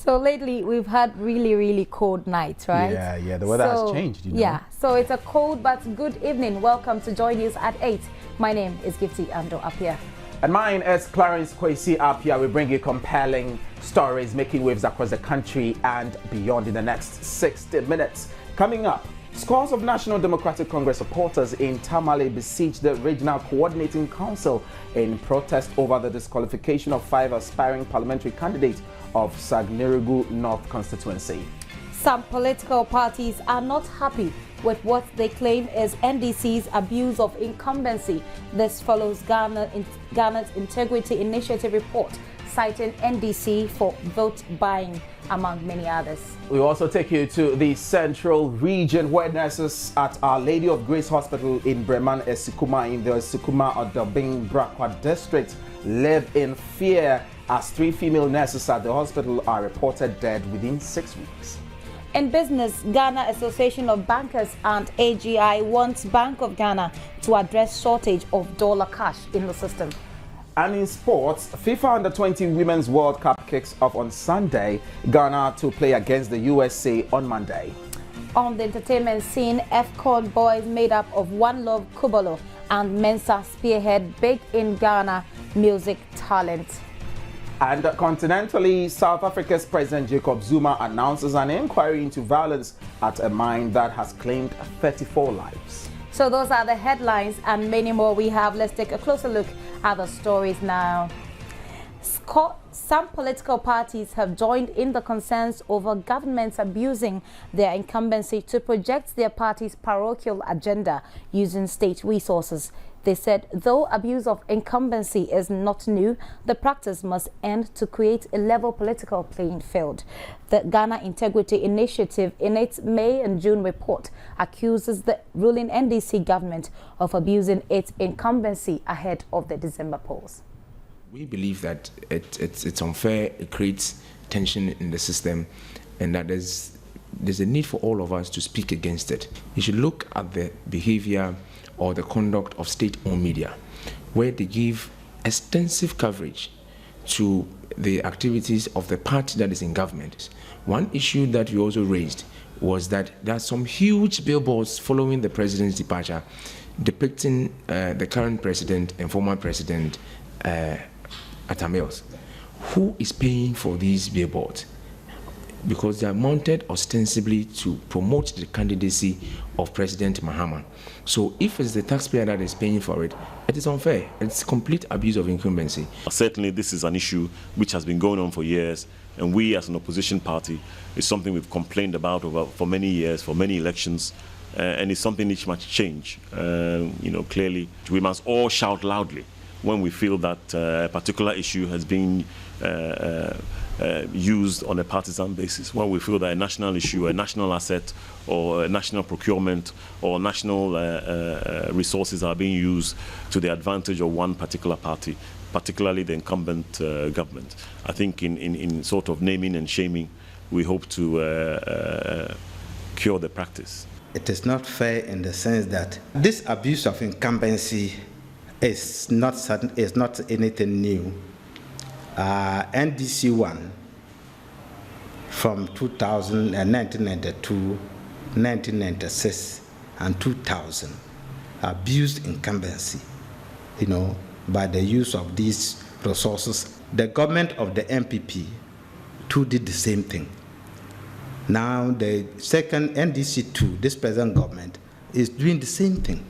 So lately we've had really cold nights, right? Yeah, the weather has changed, you know. Yeah, so it's a cold but good evening. Welcome to Joy News at 8. My name is Gifty Ando Apia. And mine is Clarence Kwesi Apia. We bring you compelling stories making waves across the country and beyond in the next 60 minutes. Coming up, scores of National Democratic Congress supporters in Tamale besieged the Regional Coordinating Council in protest over the disqualification of 5 aspiring parliamentary candidates of Sagnirugu North constituency. Some political parties are not happy with what they claim is NDC's abuse of incumbency. This follows Ghana's Integrity Initiative report, citing NDC for vote buying, among many others. We also take you to the Central Region, where nurses at Our Lady of Grace Hospital in Breman Esikuma in the Esikuma Odobing Brakwa district live in fear as 3 female nurses at the hospital are reported dead within 6 weeks. In business, Ghana Association of Bankers and AGI wants Bank of Ghana to address shortage of dollar cash in the system. And in sports, FIFA Under-20 Women's World Cup kicks off on Sunday. Ghana to play against the USA on Monday. On the entertainment scene, FCON boys made up of One Love Kubolo and Mensa spearhead big in Ghana music talent. And continentally, South Africa's President Jacob Zuma announces an inquiry into violence at a mine that has claimed 34 lives. So those are the headlines and many more we have. Let's take a closer look at the stories now. Some political parties have joined in the concerns over governments abusing their incumbency to project their party's parochial agenda using state resources. They said, though abuse of incumbency is not new, the practice must end to create a level political playing field. The Ghana Integrity Initiative, in its May and June report, accuses the ruling NDC government of abusing its incumbency ahead of the December polls. We believe that it's unfair, it creates tension in the system, and that there's a need for all of us to speak against it. You should look at the behavior or the conduct of state-owned media, where they give extensive coverage to the activities of the party that is in government. One issue that we also raised was that there are some huge billboards following the president's departure depicting the current president and former president Tamale. Who is paying for these billboards? Because they are mounted ostensibly to promote the candidacy of President Mahama. So if it's the taxpayer that is paying for it, it is unfair. It's complete abuse of incumbency. Certainly this is an issue which has been going on for years, and we as an opposition party, is something we've complained about for many years, for many elections, and it's something which must change. Clearly we must all shout loudly when we feel that a particular issue has been used on a partisan basis, when we feel that a national issue, a national asset, or a national procurement, or national resources are being used to the advantage of one particular party, particularly the incumbent government. I think in sort of naming and shaming, we hope to cure the practice. It is not fair in the sense that this abuse of incumbency is not anything new. NDC 1 from 1992, 1996, and 2000 abused incumbency, by the use of these resources. The government of the MPP too did the same thing. Now the second NDC 2, this present government, is doing the same thing.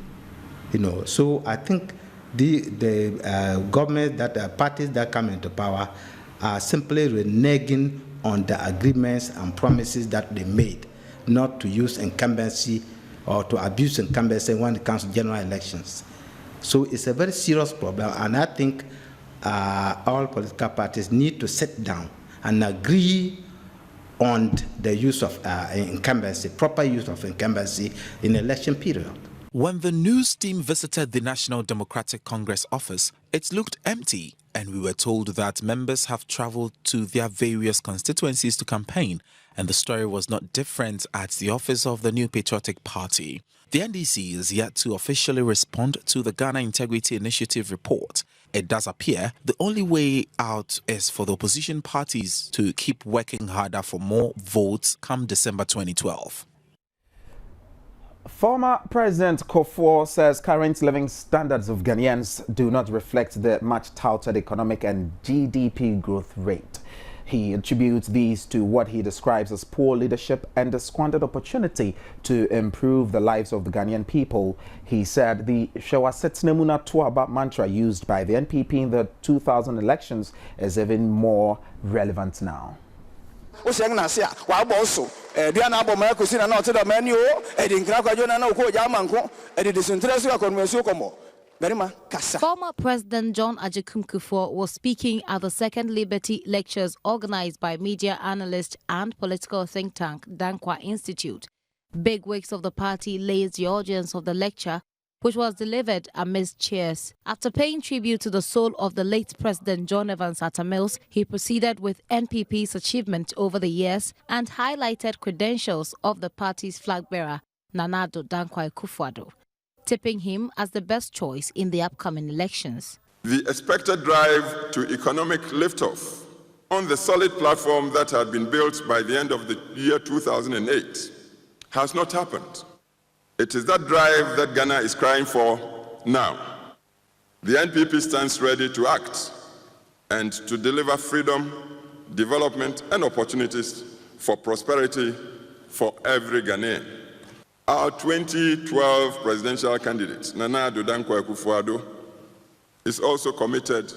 So I think the government parties that come into power are simply reneging on the agreements and promises that they made, not to use incumbency or to abuse incumbency when it comes to general elections. So it's a very serious problem, and I think all political parties need to sit down and agree on the use of incumbency, proper use of incumbency in election period. When the news team visited the National Democratic Congress office, it looked empty, and we were told that members have traveled to their various constituencies to campaign, and the story was not different at the office of the New Patriotic Party. The NDC is yet to officially respond to the Ghana Integrity Initiative report. It does appear the only way out is for the opposition parties to keep working harder for more votes come December 2012. Former President Kufuor says current living standards of Ghanaians do not reflect the much touted economic and GDP growth rate. He attributes these to what he describes as poor leadership and a squandered opportunity to improve the lives of the Ghanaian people. He said the Shewasetnemuna Tuaba mantra used by the NPP in the 2000 elections is even more relevant now. Former President John Agyekum Kufuor was speaking at the Second Liberty Lectures organized by media analyst and political think tank Dankwa Institute. Bigwigs of the party laced the audience of the lecture, which was delivered amidst cheers. After paying tribute to the soul of the late President John Evans Atta Mills, he proceeded with NPP's achievement over the years and highlighted credentials of the party's flag bearer, Nana Addo Dankwa Kufuor, tipping him as the best choice in the upcoming elections. The expected drive to economic liftoff on the solid platform that had been built by the end of the year 2008 has not happened. It is that drive that Ghana is crying for now. The NPP stands ready to act and to deliver freedom, development, and opportunities for prosperity for every Ghanaian. Our 2012 presidential candidate, Nana Addo Dankwa Kufuor, is also committed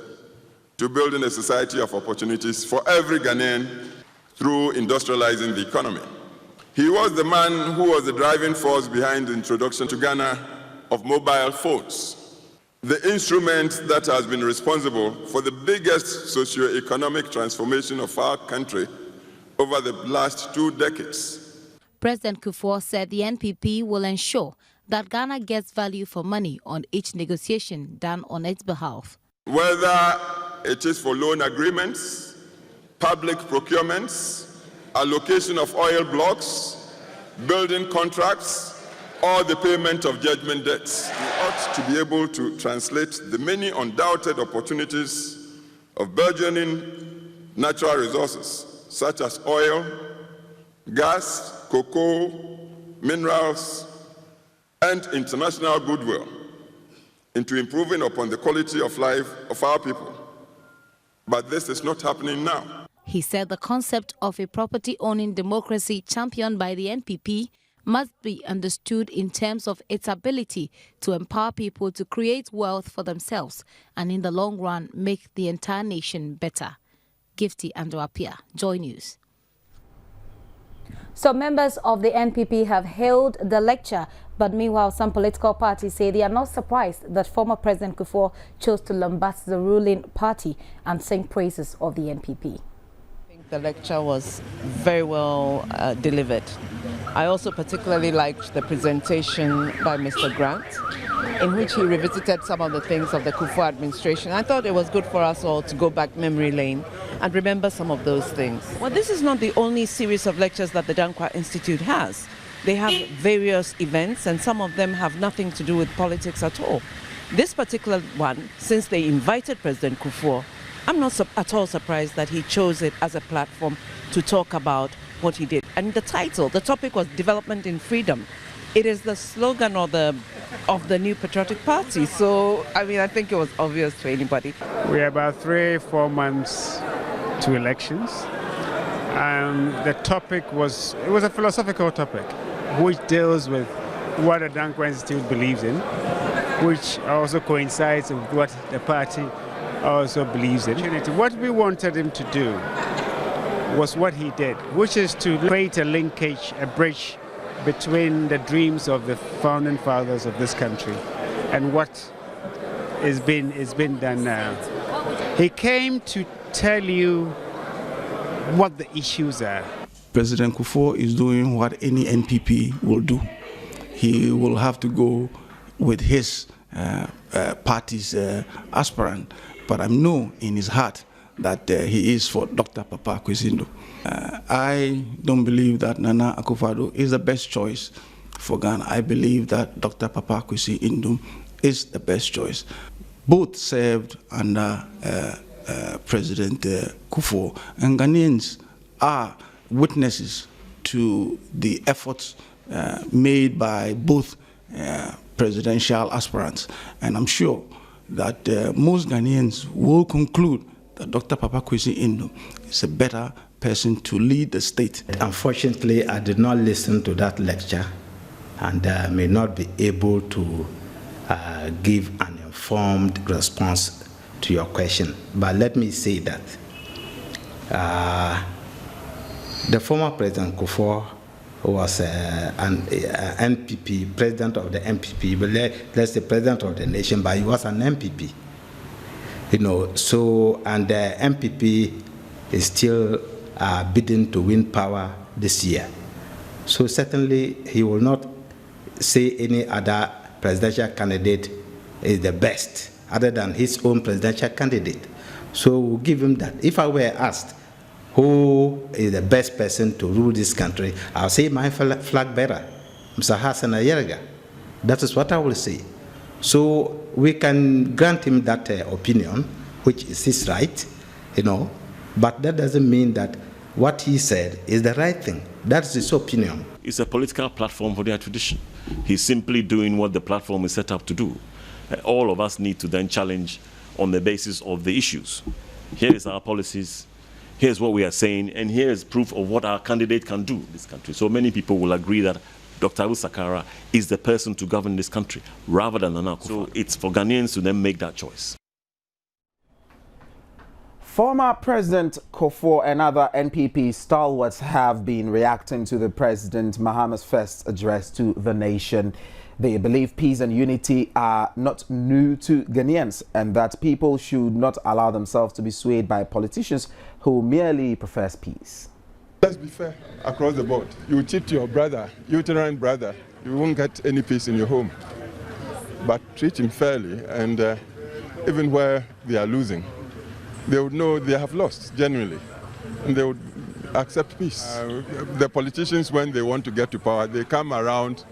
to building a society of opportunities for every Ghanaian through industrializing the economy. He was the man who was the driving force behind the introduction to Ghana of mobile phones, the instrument that has been responsible for the biggest socio-economic transformation of our country over the last 2 decades. President Kufuor said the NPP will ensure that Ghana gets value for money on each negotiation done on its behalf. Whether it is for loan agreements, public procurements, allocation of oil blocks, building contracts, or the payment of judgment debts, we ought to be able to translate the many undoubted opportunities of burgeoning natural resources such as oil, gas, cocoa, minerals, and international goodwill into improving upon the quality of life of our people. But this is not happening now. He said the concept of a property-owning democracy championed by the NPP must be understood in terms of its ability to empower people to create wealth for themselves and in the long run make the entire nation better. Gifty Andwapia, Joy News. So members of the NPP have hailed the lecture, but meanwhile some political parties say they are not surprised that former President Kufuor chose to lambast the ruling party and sing praises of the NPP. The lecture was very well delivered. I also particularly liked the presentation by Mr. Grant, in which he revisited some of the things of the Kufuor administration. I thought it was good for us all to go back memory lane and remember some of those things. Well, this is not the only series of lectures that the Dankwa Institute has. They have various events, and some of them have nothing to do with politics at all. This particular one, since they invited President Kufuor, I'm not at all surprised that he chose it as a platform to talk about what he did. And the title, the topic was Development in Freedom. It is the slogan of the new Patriotic Party. So, I mean, I think it was obvious to anybody. We're about 3-4 months to elections. The topic was a philosophical topic, which deals with what the Dankwa Institute believes in, which also coincides with what the party also believes in. What we wanted him to do was what he did, which is to create a linkage, a bridge between the dreams of the founding fathers of this country and what is been done now. He came to tell you what the issues are. President Kufuor is doing what any NPP will do. He will have to go with his party's aspirant, but I know in his heart that he is for Dr. Papa Kwesi. I don't believe that Nana Akufo-Addo is the best choice for Ghana. I believe that Dr. Papa Kwesi is the best choice. both served under President Kufuor, and Ghanaians are witnesses to the efforts made by both presidential aspirants. And I'm sure that most Ghanaians will conclude that Dr. Papa Kwesi Indoh is a better person to lead the state. Unfortunately, I did not listen to that lecture and may not be able to give an informed response to your question. But let me say that the former President Kufuor was an NPP, president of the NPP, but let's say president of the nation, but he was an NPP. You know, so, and the NPP is still bidding to win power this year. So certainly he will not say any other presidential candidate is the best other than his own presidential candidate. So we'll give him that. If I were asked who is the best person to rule this country, I'll say my flag bearer, Mr. Hassan Ayerga. That is what I will say. So we can grant him that opinion, which is his right, you know, but that doesn't mean that what he said is the right thing. That's his opinion. It's a political platform for their tradition. He's simply doing what the platform is set up to do. All of us need to then challenge on the basis of the issues. Here is our policies, here's what we are saying, and here is proof of what our candidate can do in this country. So many people will agree that Dr. Owusu Sakara is the person to govern this country, rather than Nana Akufo. So it's for Ghanaians to then make that choice. Former President Kufuor and other NPP stalwarts have been reacting to the President Mahama's first address to the nation. They believe peace and unity are not new to Ghanaians and that people should not allow themselves to be swayed by politicians who merely profess peace. Let's be fair across the board. You cheat your brother, uterine brother, you won't get any peace in your home. But treat him fairly, and even where they are losing, they would know they have lost, genuinely, and they would accept peace. The politicians, when they want to get to power, they come around,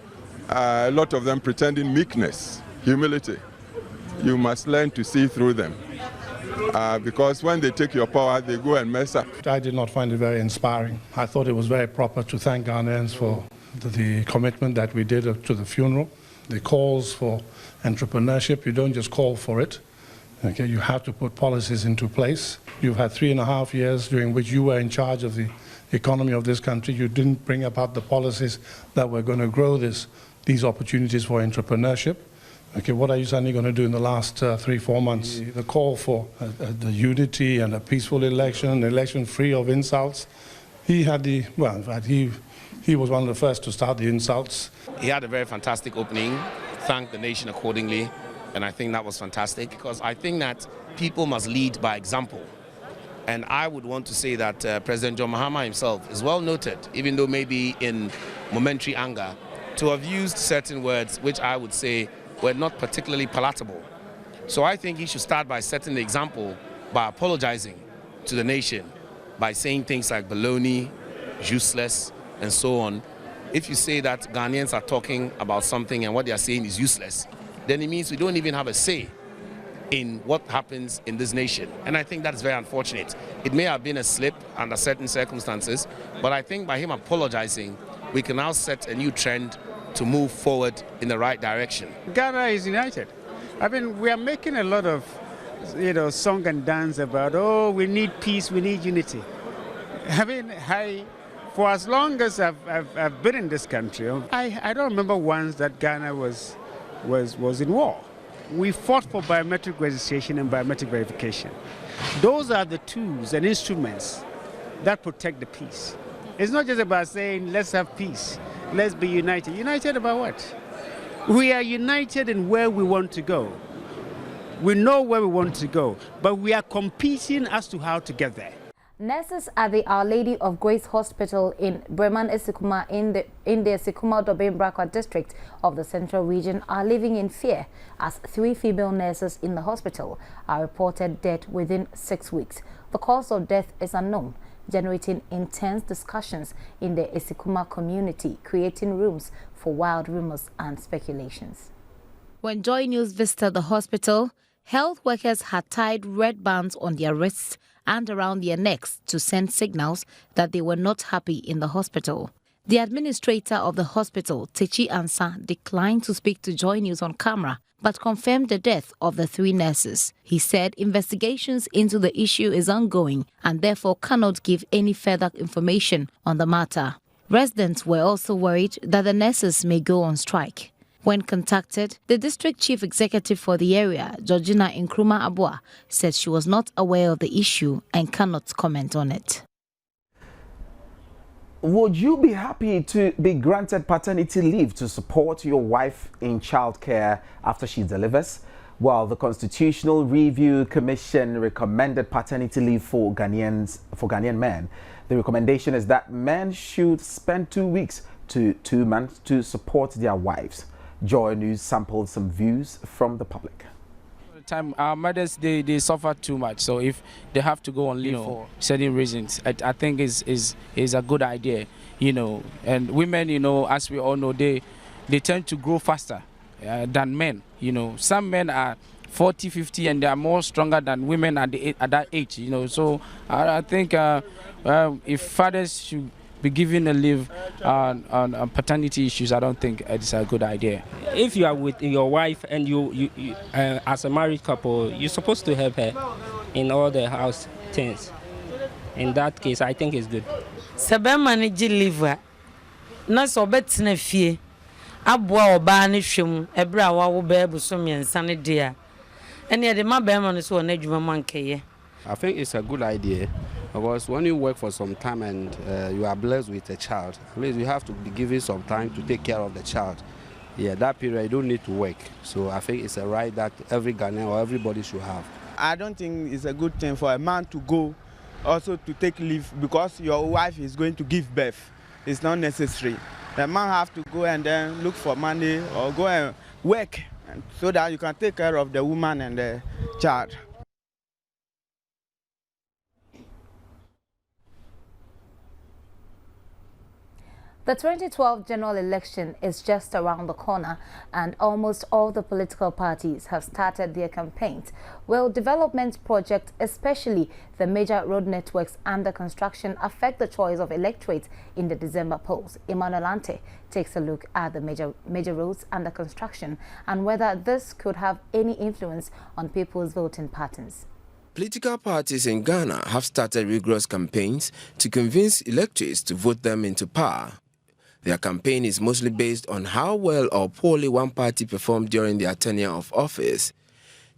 a lot of them pretending meekness, humility. You must learn to see through them. Because when they take your power, they go and mess up. I did not find it very inspiring. I thought it was very proper to thank Ghanaians for the commitment that we did to the funeral. The calls for entrepreneurship, you don't just call for it. Okay, you have to put policies into place. You've had 3.5 years during which you were in charge of the economy of this country. You didn't bring about the policies that were going to grow these opportunities for entrepreneurship. Okay, what are you suddenly going to do in the last 3-4 months? The call for the unity and a peaceful election, an election free of insults. He had well, in fact, he was one of the first to start the insults. He had a very fantastic opening, thanked the nation accordingly, and I think that was fantastic because I think that people must lead by example. And I would want to say that President John Mahama himself is well noted, even though maybe in momentary anger, to have used certain words which I would say were not particularly palatable. So I think he should start by setting the example by apologizing to the nation, by saying things like baloney, useless, and so on. If you say that Ghanaians are talking about something and what they are saying is useless, then it means we don't even have a say in what happens in this nation. And I think that's very unfortunate. It may have been a slip under certain circumstances, but I think by him apologizing, we can now set a new trend to move forward in the right direction. Ghana is united. I mean, we are making a lot of, song and dance about, oh, we need peace, we need unity. I mean, for as long as I've been in this country, I don't remember once that Ghana was in war. We fought for biometric registration and biometric verification. Those are the tools and instruments that protect the peace. It's not just about saying, let's have peace, let's be united. United about what? We are united in where we want to go. We know where we want to go, but we are competing as to how to get there. Nurses at the Our Lady of Grace Hospital in Bremen Esikuma in the Esikuma Dobin-Brakwa district of the Central Region are living in fear as 3 female nurses in the hospital are reported dead within 6 weeks. The cause of death is unknown, generating intense discussions in the Esikuma community, creating rooms for wild rumors and speculations. When Joy News visited the hospital, Health workers had tied red bands on their wrists and around their necks to send signals that they were not happy in the hospital. The administrator of the hospital, Techi Ansa, declined to speak to Joy News on camera, but confirmed the death of the 3 nurses. He said investigations into the issue is ongoing and therefore cannot give any further information on the matter. Residents were also worried that the nurses may go on strike. When contacted, the district chief executive for the area, Georgina Nkrumah Abua, said she was not aware of the issue and cannot comment on it. Would you be happy to be granted paternity leave to support your wife in childcare after she delivers? Well, the Constitutional Review Commission recommended paternity leave for Ghanaian men. The recommendation is that men should spend 2 weeks to 2 months to support their wives. Joy News sampled some views from the public. Our mothers, they suffer too much, so if they have to go on leave for certain reasons, I think is a good idea, and women, as we all know, they tend to grow faster than men. Some men are 40, 50 and they are more stronger than women at that age, so I think if fathers should be given a leave on paternity issues, I don't think it's a good idea. If you are with your wife and you as a married couple, you're supposed to help her in all the house things. In that case, I think it's good. Sebe manage leave na so betina fie aboa oba ne hwem ebra wa wo ba buso miensa ne dia ene de ma ba ma no so na adwuma mankeye. I think it's a good idea. Because when you work for some time and you are blessed with a child, at least you have to be given some time to take care of the child. Yeah, that period you don't need to work. So I think it's a right that every Ghanaian or everybody should have. I don't think it's a good thing for a man to go also to take leave because your wife is going to give birth. It's not necessary. The man have to go and then look for money or go and work so that you can take care of the woman and the child. The 2012 general election is just around the corner and almost all the political parties have started their campaigns. Will development projects, especially the major road networks under construction, affect the choice of electorates in the December polls? Emmanuel Ante takes a look at the major roads under construction and whether this could have any influence on people's voting patterns. Political parties in Ghana have started rigorous campaigns to convince electors to vote them into power. Their campaign is mostly based on how well or poorly one party performed during their tenure of office.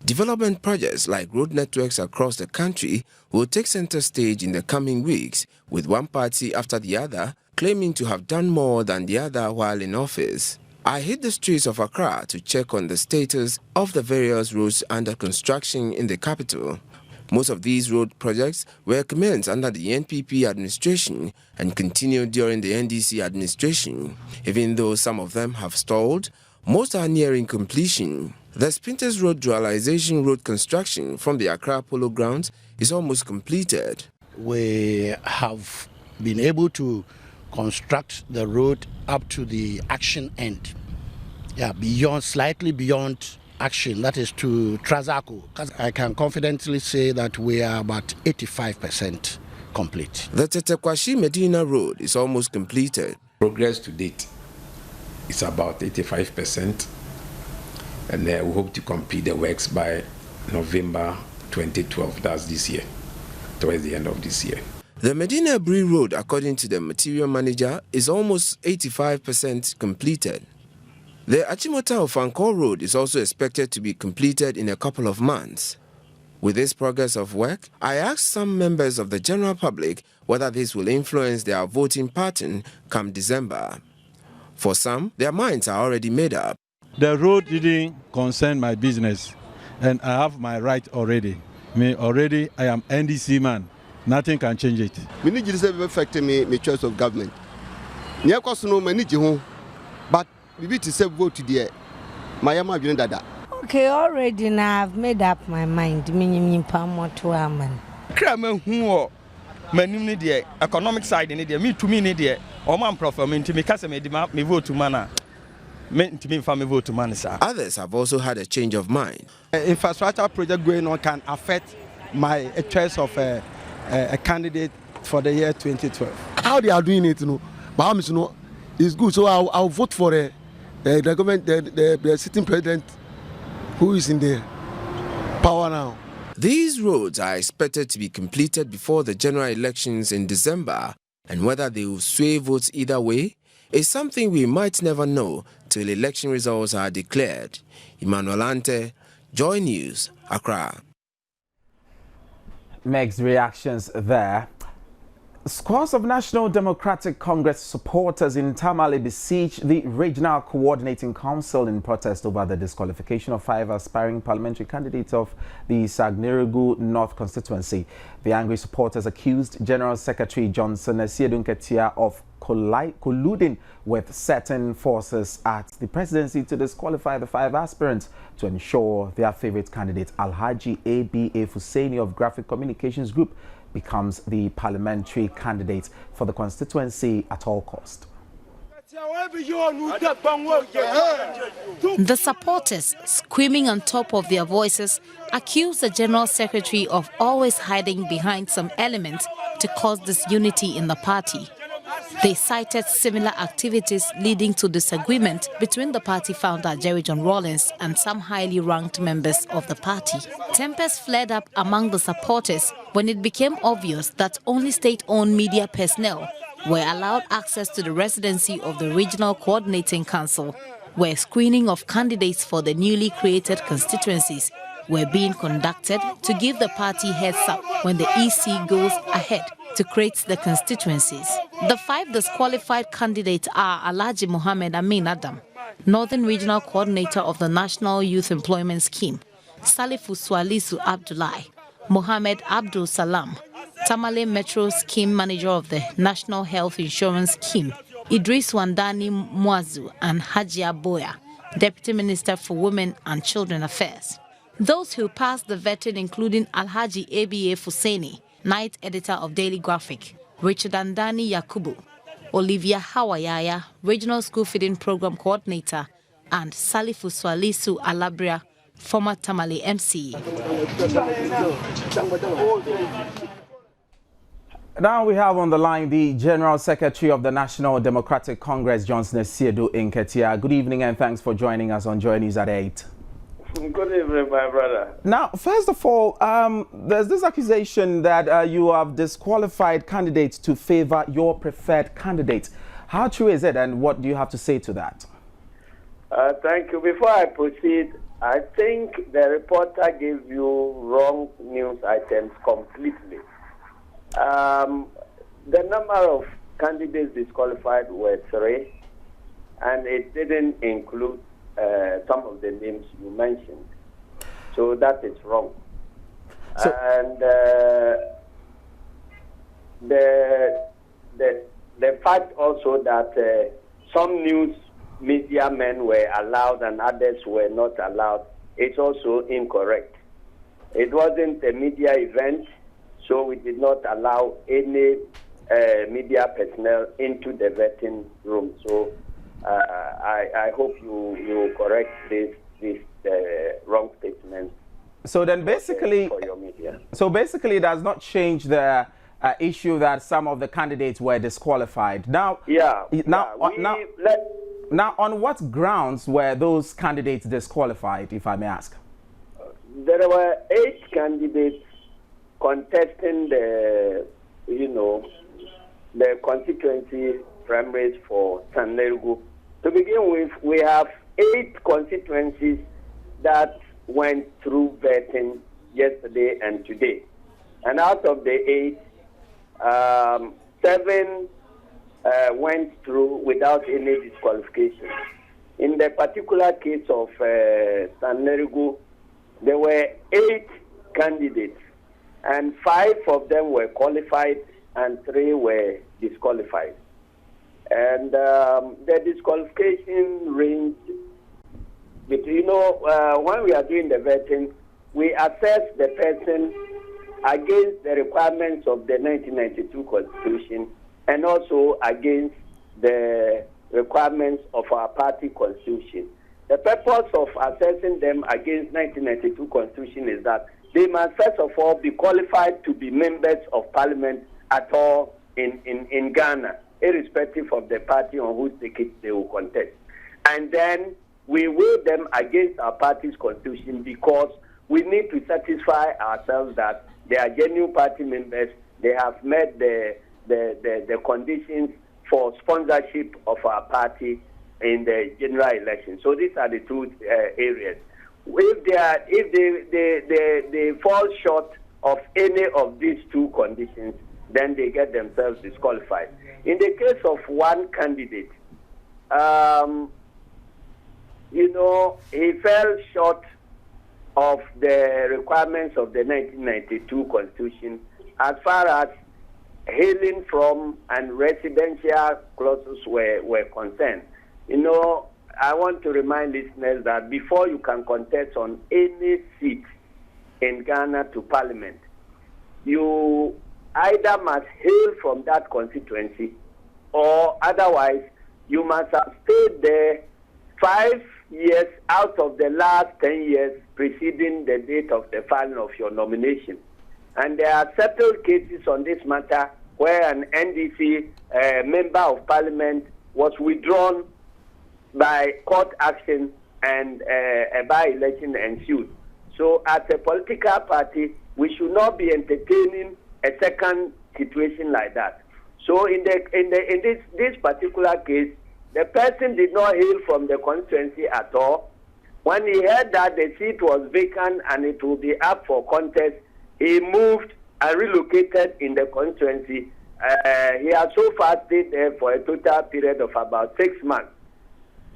Development projects like road networks across the country will take center stage in the coming weeks, with one party after the other claiming to have done more than the other while in office. I hit the streets of Accra to check on the status of the various roads under construction in the capital. Most of these road projects were commenced under the NPP administration and continued during the NDC administration. Even though some of them have stalled, most are nearing completion. The Sprinters Road dualization road construction from the Accra Polo Grounds is almost completed. We have been able to construct the road up to the action end. Slightly beyond action, that is to Trazaco. I can confidently say that we are about 85% complete. The Tetekwashi Medina Road is almost completed. Progress to date is about 85%, and we hope to complete the works by November 2012, that's this year, towards the end of this year. The Medina Bri Road, according to the material manager, is almost 85% completed. The Achimota of Ankor Road is also expected to be completed in a couple of months. With this progress of work, I asked some members of the general public whether this will influence their voting pattern come December. For some, their minds are already made up. The road didn't concern my business, and I have my right already. I am NDC man. Nothing can change it. We need to affect my choice of government. But we need to say vote today. Okay, already now I've made up my mind. Economic side in India, me to me in India, or man profit, me to me case me vote to mana. Others have also had a change of mind. Infrastructure project going on can affect my choice of a candidate for the year 2012. How they are doing it, Bahamas, is good. So I'll vote for the government, the sitting president who is in the power now. These roads are expected to be completed before the general elections in December, and whether they will sway votes either way is something we might never know till election results are declared. Emmanuel Ante, Joy News, Accra. Mixed reactions there. Scores of National Democratic Congress supporters in Tamale besieged the Regional Coordinating Council in protest over the disqualification of 5 aspiring parliamentary candidates of the Asiedu North constituency. The angry supporters accused General Secretary Johnson Asiedu of colluding with certain forces at the presidency to disqualify the 5 aspirants to ensure their favorite candidate, Alhaji A.B.A. Fusaini of Graphic Communications Group, becomes the parliamentary candidate for the constituency at all cost. The supporters, screaming on top of their voices, accuse the General Secretary of always hiding behind some elements to cause disunity in the party. They cited similar activities leading to disagreement between the party founder Jerry John Rawlings and some highly ranked members of the party. Tempers flared up among the supporters when it became obvious that only state-owned media personnel were allowed access to the residency of the Regional Coordinating Council, where screening of candidates for the newly created constituencies were being conducted to give the party heads up when the EC goes ahead to create the constituencies. The 5 disqualified candidates are Alhaji Mohammed Amin Adam, Northern Regional Coordinator of the National Youth Employment Scheme, Salifu Swalisu Abdullahi, Mohammed Abdul Salam, Tamale Metro Scheme Manager of the National Health Insurance Scheme, Idris Wandani Mwazu, and Hajia Boya, Deputy Minister for Women and Children Affairs. Those who passed the vetting including Alhaji A.B.A. Fusaini, Night Editor of Daily Graphic, Richard Andani Yakubu, Olivia Hawayaya, Regional School Feeding Program Coordinator, and Salifu Swalisu Alabria, former Tamale MC. Now we have on the line the General Secretary of the National Democratic Congress, Johnson Asiedu in Ketia. Good evening and thanks for joining us on Joy News at 8. Good evening, my brother. Now, first of all, there's this accusation that you have disqualified candidates to favor your preferred candidate. How true is it, and what do you have to say to that? Thank you. Before I proceed, I think the reporter gave you wrong news items completely. The number of candidates disqualified were 3, and it didn't include some of the names you mentioned. So that is wrong. So and the fact also that some news media men were allowed and others were not allowed, it's also incorrect. It wasn't a media event, so we did not allow any media personnel into the vetting room. So I hope you correct this wrong statement. So then basically, for your media. So basically, it does not change the issue that some of the candidates were disqualified. Now, now on what grounds were those candidates disqualified, if I may ask? There were 8 candidates contesting the constituency primaries for Asiedu. To begin with, we have 8 constituencies that went through vetting yesterday and today. And out of the 8, 7 went through without any disqualification. In the particular case of Asiedu, there were 8 candidates, and 5 of them were qualified and 3 were disqualified. And the disqualification range between, when we are doing the vetting, we assess the person against the requirements of the 1992 Constitution and also against the requirements of our party constitution. The purpose of assessing them against 1992 constitution is that they must first of all be qualified to be members of parliament at all in Ghana, irrespective of the party on whose ticket they will contest. And then we weigh them against our party's constitution because we need to satisfy ourselves that they are genuine party members. They have met the conditions for sponsorship of our party in the general election. So these are the two areas. If they fall short of any of these two conditions, then they get themselves disqualified. In the case of one candidate, he fell short of the requirements of the 1992 Constitution as far as hailing from and residential clauses were concerned. I want to remind listeners that before you can contest on any seat in Ghana to Parliament, you either must hail from that constituency or otherwise you must have stayed there 5 years out of the last 10 years preceding the date of the filing of your nomination. And there are settled cases on this matter where an NDC member of parliament was withdrawn by court action and a by-election ensued. So as a political party, we should not be entertaining a second situation like that. So in this particular case, the person did not hail from the constituency at all. When he heard that the seat was vacant and it will be up for contest, he moved and relocated in the constituency. He has so far stayed there for a total period of about 6 months.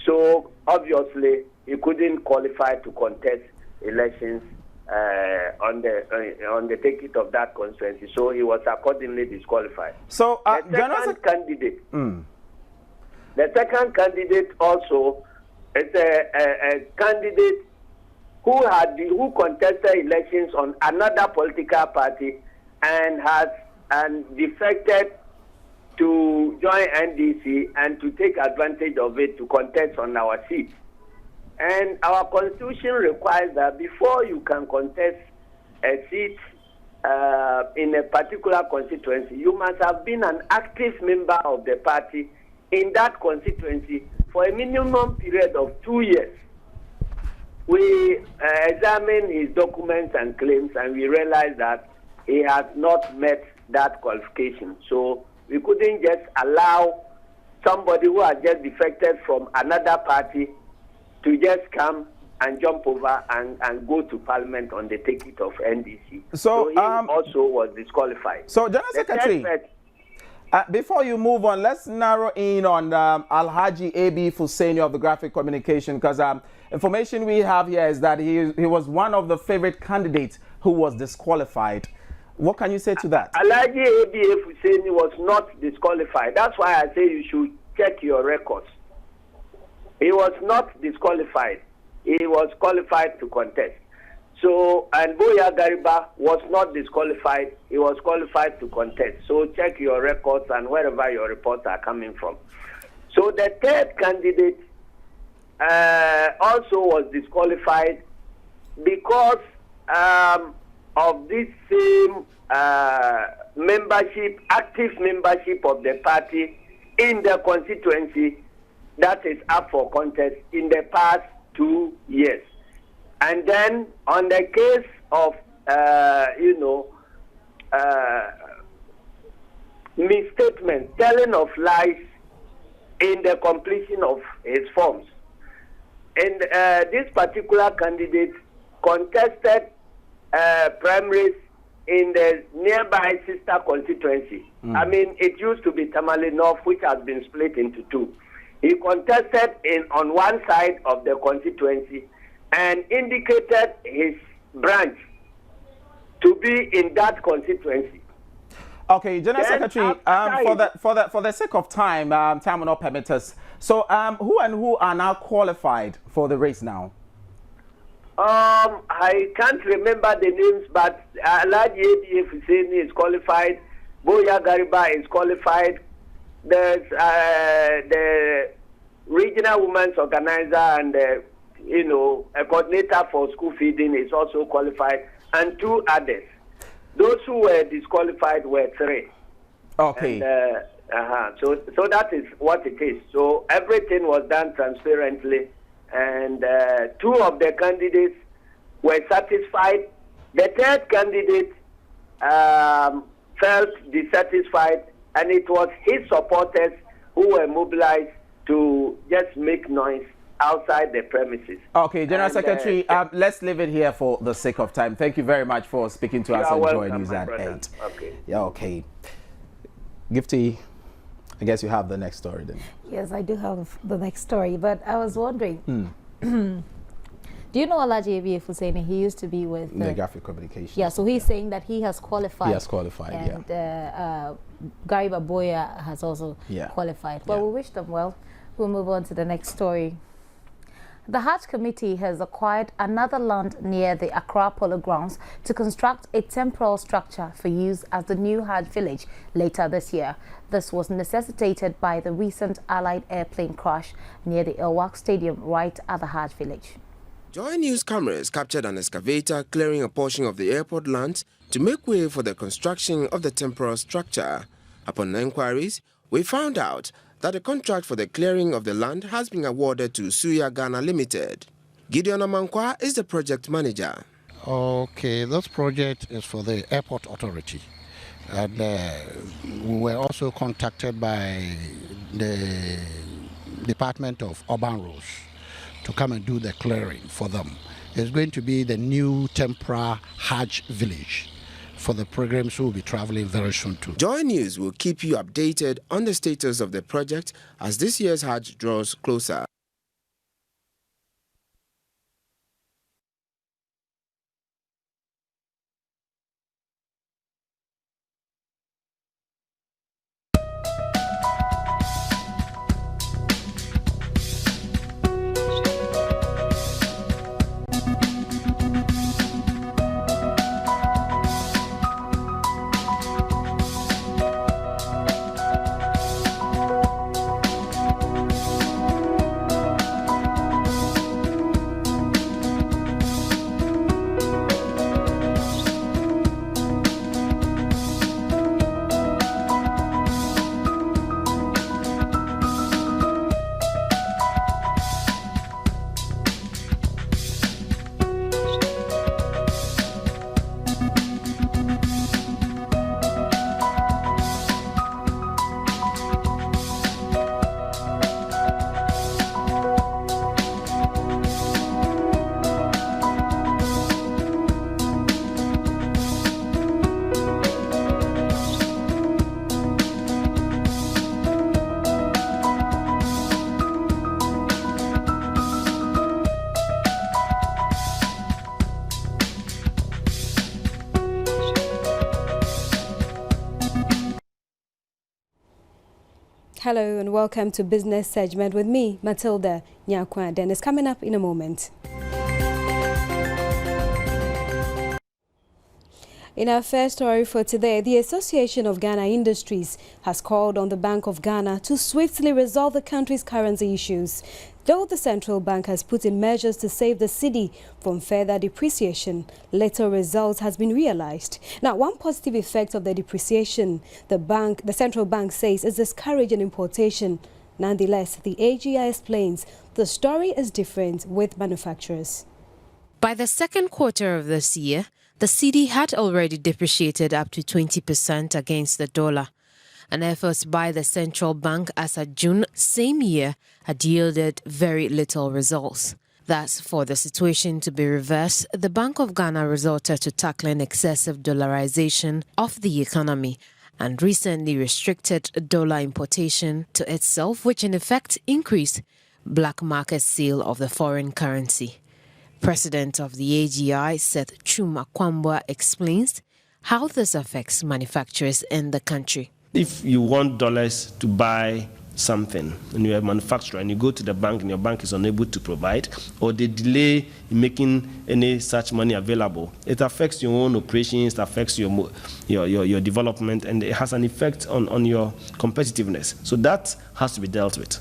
So obviously, he couldn't qualify to contest elections on the ticket of that constituency. So he was accordingly disqualified. So the second candidate also is a candidate who contested elections on another political party and has defected to join NDC and to take advantage of it to contest on our seat. And our constitution requires that before you can contest a seat in a particular constituency, you must have been an active member of the party in that constituency for a minimum period of 2 years. We examined his documents and claims and we realized that he has not met that qualification. So we couldn't just allow somebody who has just defected from another party to just come and jump over and go to Parliament on the ticket of NDC. So he also was disqualified. So, General Secretary, before you move on, let's narrow in on Alhaji A.B. Fuseni of the Graphic Communication, because information we have here is that he was one of the favorite candidates who was disqualified. What can you say to that? Alhaji A.B. Fuseni was not disqualified. That's why I say you should check your records. He was not disqualified. He was qualified to contest. So, and Boya Gariba was not disqualified. He was qualified to contest. So check your records and wherever your reports are coming from. So the third candidate also was disqualified because of this same membership, active membership of the party in the constituency that is up for contest in the past 2 years. And then on the case of, misstatements, telling of lies in the completion of his forms. And this particular candidate contested primaries in the nearby sister constituency. I mean, it used to be Tamale North, which has been split into two. He contested on one side of the constituency and indicated his branch to be in that constituency. Okay, General Secretary, for the sake of time, time will not permit us. So, who are now qualified for the race now? I can't remember the names, but Alhaji A.B. Fuseni is qualified. Boya Gariba is qualified. There's regional women's organizer and a coordinator for school feeding is also qualified, and 2 others. Those who were disqualified were 3. Okay. And, so that is what it is. So everything was done transparently, and 2 of the candidates were satisfied. The 3rd candidate felt dissatisfied, and it was his supporters who were mobilized to just make noise outside the premises. Okay, General Secretary, let's leave it here for the sake of time. Thank you very much for speaking to us and joining us at 8. Okay. Yeah, okay. Gifty, I guess you have the next story then. Yes, I do have the next story, but I was wondering, do you know Alhaji Abi Husseini? He used to be with Graphic Communications. Yeah, so he's saying that he has qualified. He has qualified, and, Gary Baboya has also qualified. Well, we wish them well. We'll move on to the next story. The Hajj Committee has acquired another land near the Accra Polo Grounds to construct a temporary structure for use as the new Hajj village later this year. This was necessitated by the recent Allied airplane crash near the Elwak Stadium right at the Hajj village. Joy News cameras captured an excavator clearing a portion of the airport land to make way for the construction of the temporary structure. Upon inquiries, we found out that the contract for the clearing of the land has been awarded to Suya Ghana Limited. Gideon Amankwa is the project manager. Okay, this project is for the airport authority. And we were also contacted by the Department of Urban Roads to come and do the clearing for them. It's going to be the new temporary Hajj village for the programs who will be traveling very soon too. Joy News will keep you updated on the status of the project as this year's Hajj draws closer. Hello and welcome to Business Segment with me, Matilda Nyakwa. Dennis coming up in a moment. In our first story for today, the Association of Ghana Industries has called on the Bank of Ghana to swiftly resolve the country's currency issues. Though the central bank has put in measures to save the cedi from further depreciation, little results has been realized. Now, one positive effect of the depreciation, the central bank says, is discouraging importation. Nonetheless, the AGI explains the story is different with manufacturers. By the second quarter of this year, the cedi had already depreciated up to 20% against the dollar. An effort by the central bank as of June same year had yielded very little results. Thus, for the situation to be reversed, the Bank of Ghana resorted to tackling excessive dollarization of the economy and recently restricted dollar importation to itself, which in effect increased black market sale of the foreign currency. President of the AGI, Seth Chuma Kwambwa, explains how this affects manufacturers in the country. If you want dollars to buy something and you're a manufacturer and you go to the bank and your bank is unable to provide, or they delay in making any such money available, it affects your own operations, it affects your development, and it has an effect on your competitiveness. So that has to be dealt with.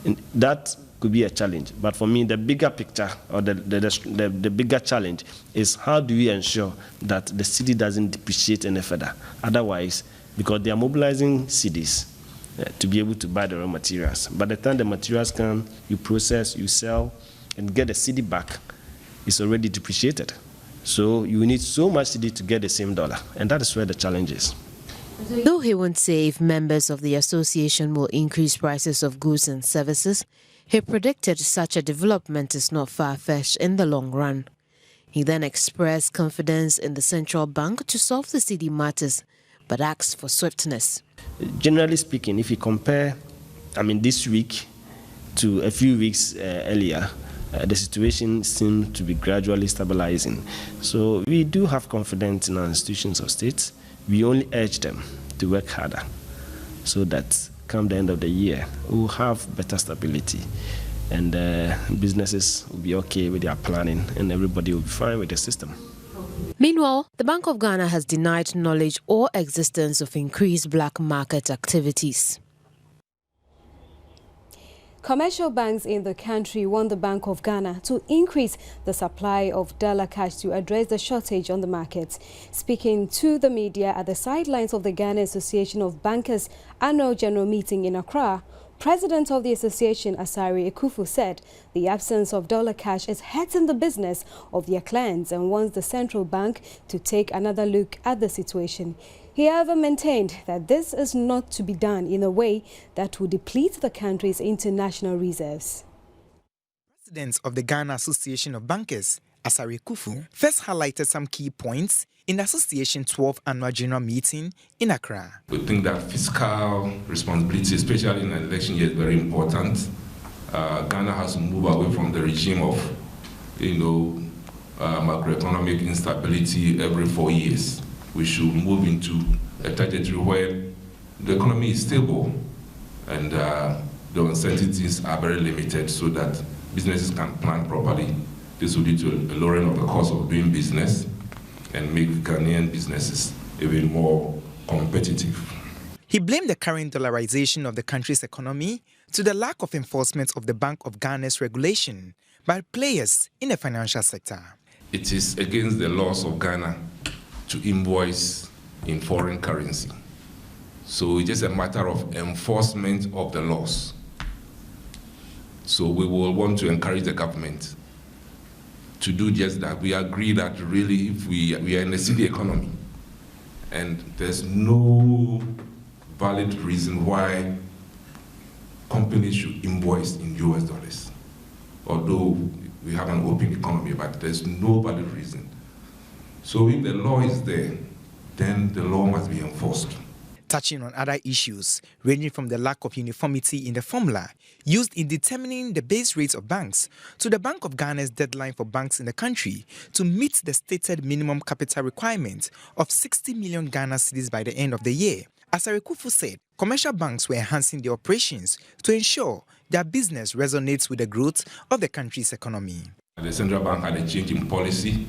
And that could be a challenge. But for me, the bigger picture or the bigger challenge is how do we ensure that the cedi doesn't depreciate any further? Otherwise, because they are mobilizing cedis to be able to buy the raw materials. By the time the materials come, you process, you sell, and get the cedi back, it's already depreciated. So you need so much cedi to get the same dollar, and that is where the challenge is. Though he won't say if members of the association will increase prices of goods and services, he predicted such a development is not far-fetched in the long run. He then expressed confidence in the central bank to solve the cedi matters, but asked for swiftness. Generally speaking, if you compare, this week to a few weeks earlier, the situation seems to be gradually stabilizing. So we do have confidence in our institutions of state. We only urge them to work harder so that come the end of the year, we'll have better stability and businesses will be okay with their planning and everybody will be fine with the system. Meanwhile, the Bank of Ghana has denied knowledge or existence of increased black market activities. Commercial banks in the country want the Bank of Ghana to increase the supply of dollar cash to address the shortage on the market. Speaking to the media at the sidelines of the Ghana Association of Bankers annual general meeting in Accra, President of the association, Asiedu, Kufuor, said the absence of dollar cash is hurting the business of their clients and wants the central bank to take another look at the situation. He, however, maintained that this is not to be done in a way that would deplete the country's international reserves. President of the Ghana Association of Bankers, Asiedu Kufuor, first highlighted some key points in the association's 12th annual general meeting in Accra. We think that fiscal responsibility, especially in an election year, is very important. Ghana has to move away from the regime of, macroeconomic instability every 4 years. We should move into a trajectory where the economy is stable and the uncertainties are very limited so that businesses can plan properly. This will lead to a lowering of the cost of doing business and make Ghanaian businesses even more competitive. He blamed the current dollarization of the country's economy to the lack of enforcement of the Bank of Ghana's regulation by players in the financial sector. It is against the laws of Ghana to invoice in foreign currency. So it's just a matter of enforcement of the laws. So we will want to encourage the government to do just that. We agree that really if we are in a cedi economy and there's no valid reason why companies should invoice in US dollars. Although we have an open economy, but there's no valid reason. So if the law is there, then the law must be enforced. Touching on other issues, ranging from the lack of uniformity in the formula used in determining the base rates of banks to the Bank of Ghana's deadline for banks in the country to meet the stated minimum capital requirement of 60 million Ghana cedis by the end of the year. Asiedu Kufuor said commercial banks were enhancing their operations to ensure their business resonates with the growth of the country's economy. The central bank had a change in policy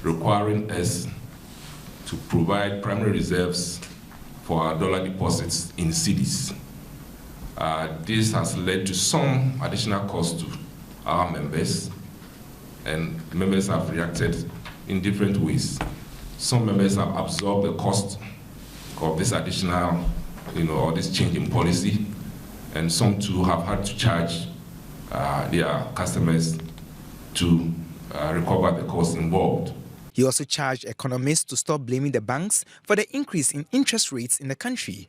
requiring us to provide primary reserves for our dollar deposits in cedis. This has led to some additional costs to our members, and members have reacted in different ways. Some members have absorbed the cost of this additional, or this change in policy, and some too have had to charge their customers to recover the costs involved. He also charged economists to stop blaming the banks for the increase in interest rates in the country,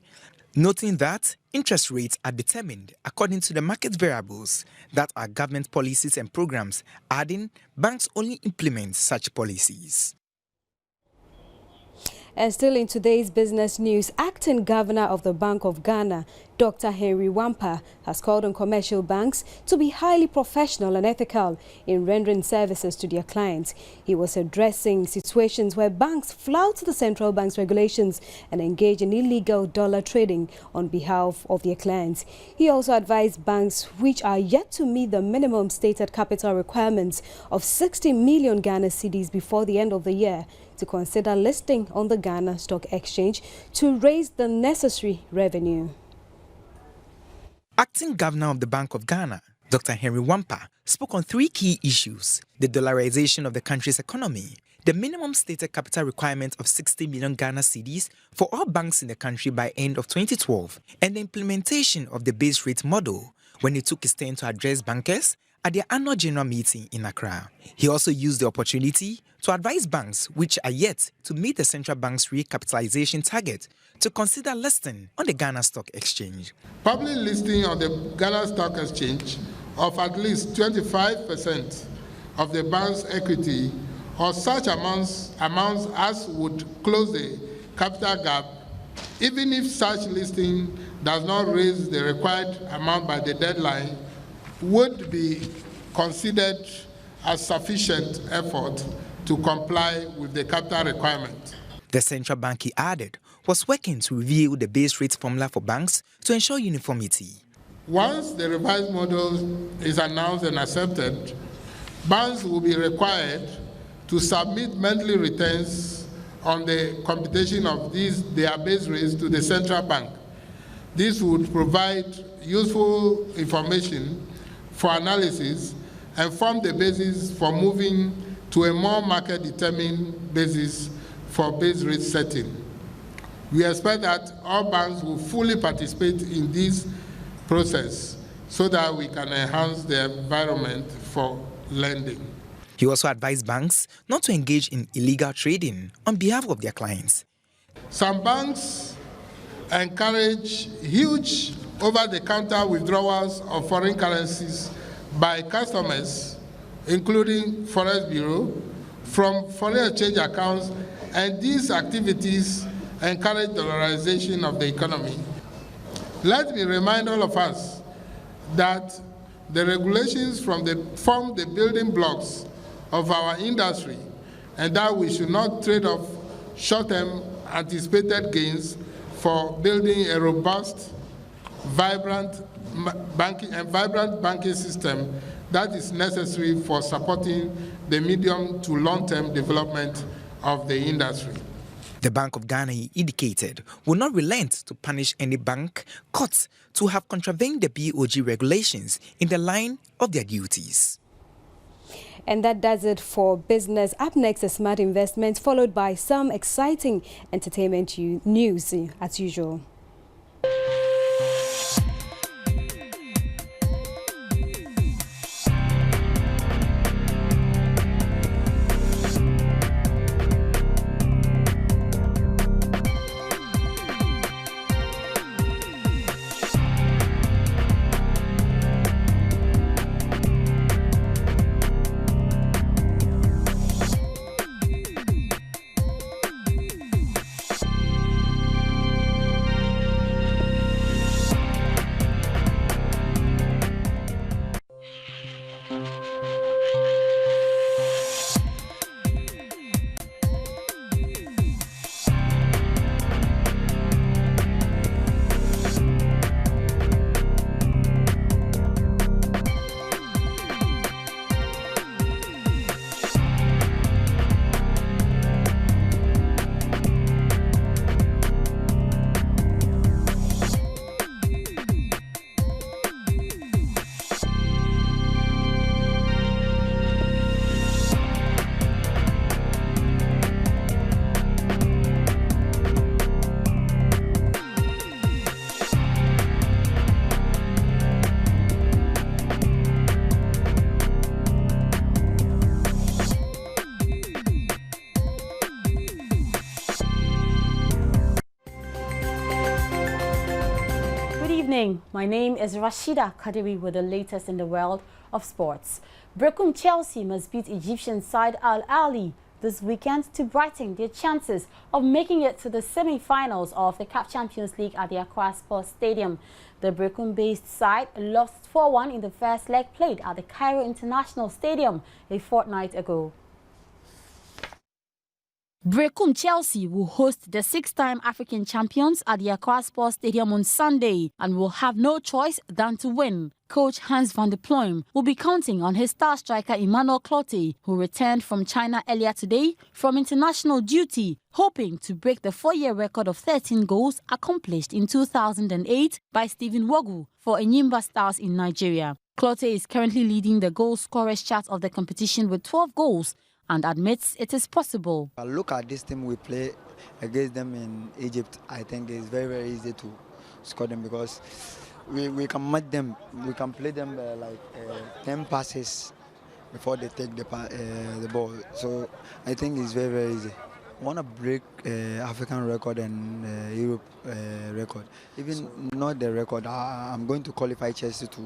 noting that interest rates are determined according to the market variables that are government policies and programs, adding banks only implement such policies. And still in today's business news, acting governor of the Bank of Ghana, Dr. Henry Wampa, has called on commercial banks to be highly professional and ethical in rendering services to their clients. He was addressing situations where banks flout the central bank's regulations and engage in illegal dollar trading on behalf of their clients. He also advised banks which are yet to meet the minimum stated capital requirements of 60 million Ghana cedis before the end of the year to consider listing on the Ghana Stock Exchange to raise the necessary revenue. Acting Governor of the Bank of Ghana, Dr. Henry Wampa, spoke on 3 key issues: the dollarization of the country's economy, the minimum stated capital requirement of 60 million Ghana cedis for all banks in the country by end of 2012, and the implementation of the base rate model when he took his turn to address bankers at their annual general meeting in Accra. He also used the opportunity to advise banks which are yet to meet the central bank's recapitalization target to consider listing on the Ghana Stock Exchange. Public listing on the Ghana Stock Exchange of at least 25% of the bank's equity or such amounts as would close the capital gap, even if such listing does not raise the required amount by the deadline, would be considered as sufficient effort to comply with the capital requirement. The central bank, he added, was working to review the base rate formula for banks to ensure uniformity. Once the revised model is announced and accepted, banks will be required to submit monthly returns on the computation of their base rates to the central bank. This would provide useful information for analysis and form the basis for moving to a more market-determined basis for base rate setting. We expect that all banks will fully participate in this process so that we can enhance the environment for lending. He also advised banks not to engage in illegal trading on behalf of their clients. Some banks encourage huge over-the-counter withdrawals of foreign currencies by customers, including Forex Bureau, from foreign exchange accounts, and these activities encourage dollarization of the economy. Let me remind all of us that the regulations form the building blocks of our industry, and that we should not trade off short-term anticipated gains for building a robust, vibrant banking system that is necessary for supporting the medium to long-term development of the industry. The Bank of Ghana, he indicated, will not relent to punish any bank caught to have contravened the BOG regulations in the line of their duties. And that does it for business. Up next, a smart investment, followed by some exciting entertainment news as usual. My name is Rashida Kadiri with the latest in the world of sports. Brecum Chelsea must beat Egyptian side Al Ahly this weekend to brighten their chances of making it to the semi-finals of the CAF Champions League at the Accra Sports Stadium. The Brecum-based side lost 4-1 in the first leg played at the Cairo International Stadium a fortnight ago. Brekum Chelsea will host the 6-time African champions at the Accra Sports Stadium on Sunday and will have no choice than to win. Coach Hans van der Pluim will be counting on his star striker Emmanuel Clottey, who returned from China earlier today from international duty, hoping to break the 4-year record of 13 goals accomplished in 2008 by Stephen Wogu for Enyimba Stars in Nigeria. Clottey is currently leading the goal scorers chart of the competition with 12 goals and admits it is possible. I look at this team we play against them in Egypt. I think it's very, very easy to score them because we can match them. We can play them 10 passes before they take the ball. So I think it's very, very easy. I want to break African record and Europe record. Even not the record, I'm going to qualify Chelsea to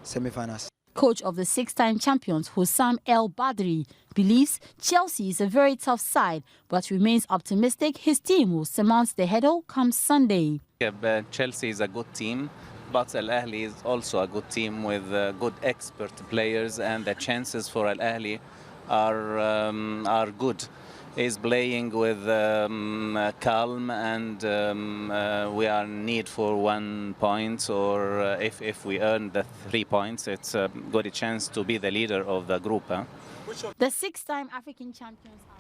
semi-finals. Coach of the 6-time champions, Hossam El Badri, believes Chelsea is a very tough side, but remains optimistic his team will surmount the hurdle come Sunday. Yeah, Chelsea is a good team, but Al Ahly is also a good team with good expert players, and the chances for Al Ahly are good. He's playing with calm, and we are in need for 1 point, or if we earn the 3 points, it's a good chance to be the leader of the group. Huh? The 6-time African champions are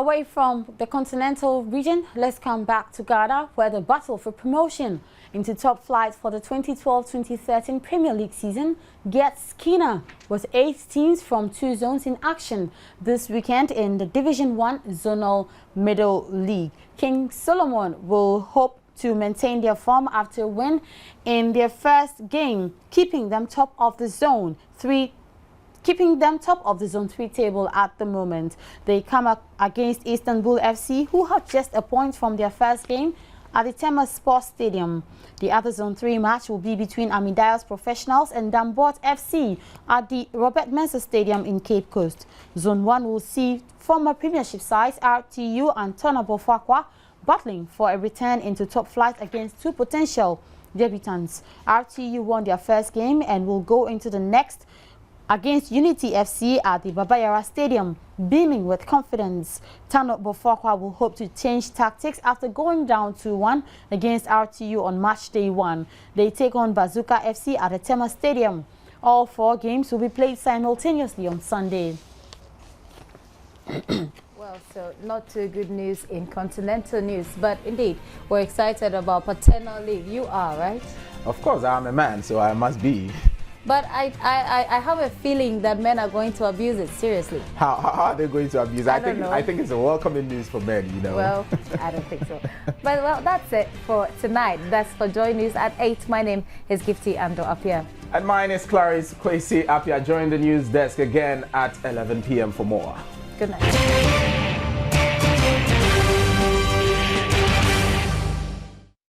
away from the continental region. Let's come back to Ghana, where the battle for promotion into top flight for the 2012-2013 Premier League season gets keener, with 8 teams from 2 zones in action this weekend in the Division 1 Zonal Middle League. King Solomon will hope to maintain their form after a win in their first game, keeping them top of the Zone 3 table at the moment. They come up against Istanbul FC, who have just a point from their first game at the Tema Sports Stadium. The other Zone 3 match will be between Amidios Professionals and Dambot FC at the Robert Mensah Stadium in Cape Coast. Zone 1 will see former Premiership sides RTU and Tonabo Fakwa battling for a return into top flight against 2 potential debutants. RTU won their first game and will go into the next against Unity FC at the Babayara Stadium, beaming with confidence. Tano Bofokwa will hope to change tactics after going down 2-1 against RTU on match day 1. They take on Bazooka FC at the Tema Stadium. All 4 games will be played simultaneously on Sunday. Well, so not too good news in continental news, but indeed, we're excited about Paternity. You are, right? Of course, I'm a man, so I must be. But I have a feeling that men are going to abuse it, seriously. How are they going to abuse it? I think it's a welcoming news for men, you know. Well, I don't think so. But, well, that's it for tonight. That's for Joy News at 8. My name is Gifty Ando Apia. And mine is Clarice Kwesi Apia. Join the news desk again at 11 p.m. for more. Good night.